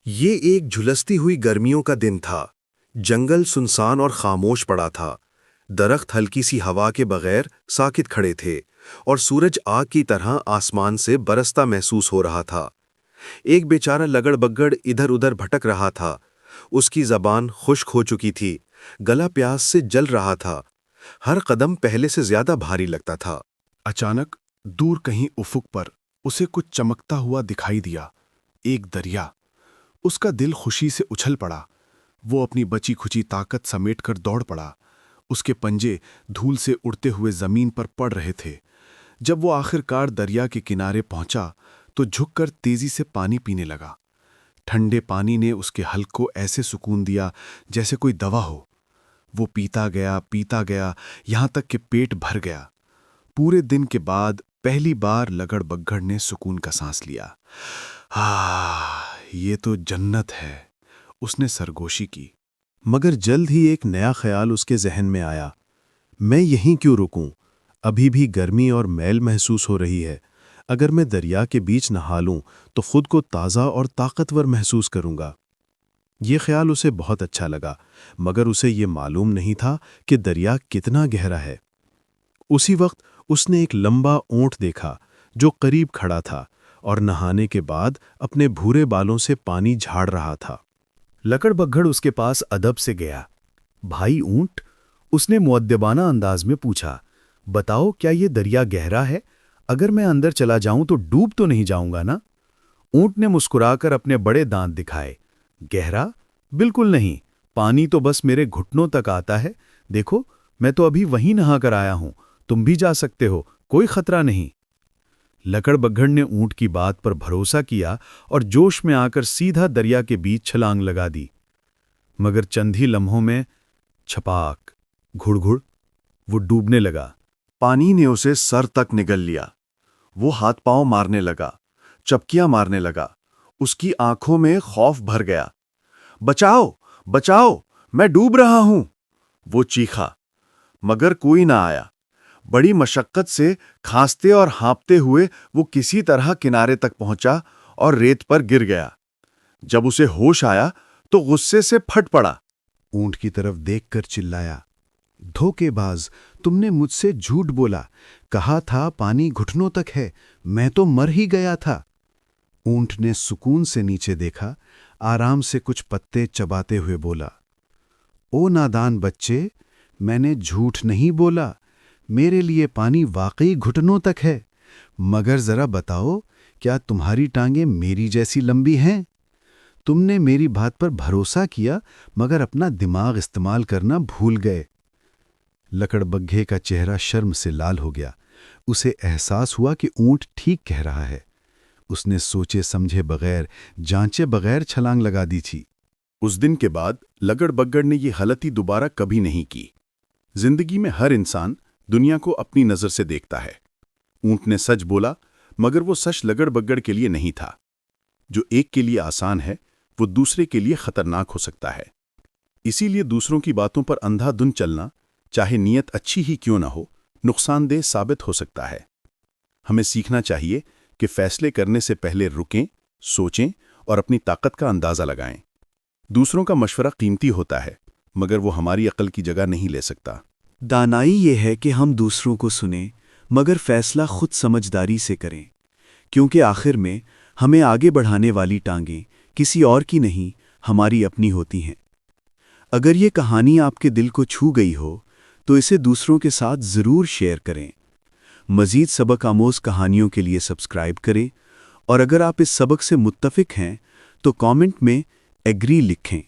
یہ ایک جھلستی ہوئی گرمیوں کا دن تھا۔ جنگل سنسان اور خاموش پڑا تھا۔ درخت ہلکی سی ہوا کے بغیر ساکت کھڑے تھے اور سورج آگ کی طرح آسمان سے برستا محسوس ہو رہا تھا۔ ایک بیچارہ لگڑ بگڑ ادھر ادھر بھٹک رہا تھا۔ اس کی زبان خشک ہو چکی تھی، گلا پیاس سے جل رہا تھا، ہر قدم پہلے سے زیادہ بھاری لگتا تھا۔ اچانک دور کہیں افق پر اسے کچھ چمکتا ہوا دکھائی دیا، ایک دریا۔ اس کا دل خوشی سے اچھل پڑا۔ وہ اپنی بچی کھچی طاقت سمیٹ کر دوڑ پڑا۔ اس کے پنجے دھول سے اڑتے ہوئے زمین پر پڑ رہے تھے۔ جب وہ آخر کار دریا کے کنارے پہنچا تو جھک کر تیزی سے پانی پینے لگا۔ ٹھنڈے پانی نے اس کے حلق کو ایسے سکون دیا جیسے کوئی دوا ہو۔ وہ پیتا گیا یہاں تک کہ پیٹ بھر گیا۔ پورے دن کے بعد پہلی بار لگڑ بگڑ نے سکون کا سانس لیا۔ یہ تو جنت ہے، اس نے سرگوشی کی۔ مگر جلد ہی ایک نیا خیال اس کے ذہن میں آیا۔ میں یہیں کیوں رکوں؟ ابھی بھی گرمی اور میل محسوس ہو رہی ہے۔ اگر میں دریا کے بیچ نہا لوں تو خود کو تازہ اور طاقتور محسوس کروں گا۔ یہ خیال اسے بہت اچھا لگا، مگر اسے یہ معلوم نہیں تھا کہ دریا کتنا گہرا ہے۔ اسی وقت اس نے ایک لمبا اونٹ دیکھا جو قریب کھڑا تھا اور نہانے کے بعد اپنے بھورے بالوں سے پانی جھاڑ رہا تھا۔ لکڑ بگھڑ اس کے پاس ادب سے گیا۔ بھائی اونٹ، اس نے مؤدبانہ انداز میں پوچھا، بتاؤ کیا یہ دریا گہرا ہے؟ اگر میں اندر چلا جاؤں تو ڈوب تو نہیں جاؤں گا نا؟ اونٹ نے مسکرا کر اپنے بڑے دانت دکھائے۔ گہرا؟ بالکل نہیں، پانی تو بس میرے گھٹنوں تک آتا ہے۔ دیکھو، میں تو ابھی وہیں نہا کر آیا ہوں، تم بھی جا سکتے ہو، کوئی خطرہ نہیں۔ لکڑ بگھڑ نے اونٹ کی بات پر بھروسہ کیا اور جوش میں آ کر سیدھا دریا کے بیچ چھلانگ لگا دی۔ مگر چند ہی لمحوں میں چھپاک، گھڑ گھڑ، وہ ڈوبنے لگا۔ پانی نے اسے سر تک نگل لیا۔ وہ ہاتھ پاؤں مارنے لگا، چپکیاں مارنے لگا۔ اس کی آنکھوں میں خوف بھر گیا۔ بچاؤ، بچاؤ، میں ڈوب رہا ہوں، وہ چیخا۔ مگر کوئی نہ آیا۔ بڑی مشقت سے کھانستے اور ہانپتے ہوئے وہ کسی طرح کنارے تک پہنچا اور ریت پر گر گیا۔ جب اسے ہوش آیا تو غصے سے پھٹ پڑا۔ اونٹ کی طرف دیکھ کر چلایا، دھوکے باز، تم نے مجھ سے جھوٹ بولا، کہا تھا پانی گھٹنوں تک ہے، میں تو مر ہی گیا تھا۔ اونٹ نے سکون سے نیچے دیکھا، آرام سے کچھ پتے چباتے ہوئے بولا، او نادان بچے، میں نے جھوٹ نہیں بولا، میرے لیے پانی واقعی گھٹنوں تک ہے۔ مگر ذرا بتاؤ، کیا تمہاری ٹانگیں میری جیسی لمبی ہیں؟ تم نے میری بات پر بھروسہ کیا مگر اپنا دماغ استعمال کرنا بھول گئے۔ لکڑ بگھے کا چہرہ شرم سے لال ہو گیا۔ اسے احساس ہوا کہ اونٹ ٹھیک کہہ رہا ہے۔ اس نے سوچے سمجھے بغیر، جانچے بغیر چھلانگ لگا دی تھی۔ اس دن کے بعد لگڑ بگڑ نے یہ غلطی دوبارہ کبھی نہیں کی۔ زندگی میں ہر انسان دنیا کو اپنی نظر سے دیکھتا ہے۔ اونٹ نے سچ بولا، مگر وہ سچ لگڑ بگڑ کے لیے نہیں تھا۔ جو ایک کے لیے آسان ہے، وہ دوسرے کے لیے خطرناک ہو سکتا ہے۔ اسی لیے دوسروں کی باتوں پر اندھا دھند چلنا، چاہے نیت اچھی ہی کیوں نہ ہو، نقصان دہ ثابت ہو سکتا ہے۔ ہمیں سیکھنا چاہیے کہ فیصلے کرنے سے پہلے رکیں، سوچیں اور اپنی طاقت کا اندازہ لگائیں۔ دوسروں کا مشورہ قیمتی ہوتا ہے، مگر وہ ہماری عقل کی جگہ نہیں لے سکتا۔ دانائی یہ ہے کہ ہم دوسروں کو سنیں مگر فیصلہ خود سمجھداری سے کریں، کیونکہ آخر میں ہمیں آگے بڑھانے والی ٹانگیں کسی اور کی نہیں، ہماری اپنی ہوتی ہیں۔ اگر یہ کہانی آپ کے دل کو چھو گئی ہو تو اسے دوسروں کے ساتھ ضرور شیئر کریں۔ مزید سبق آموز کہانیوں کے لیے سبسکرائب کریں، اور اگر آپ اس سبق سے متفق ہیں تو کامنٹ میں ایگری لکھیں۔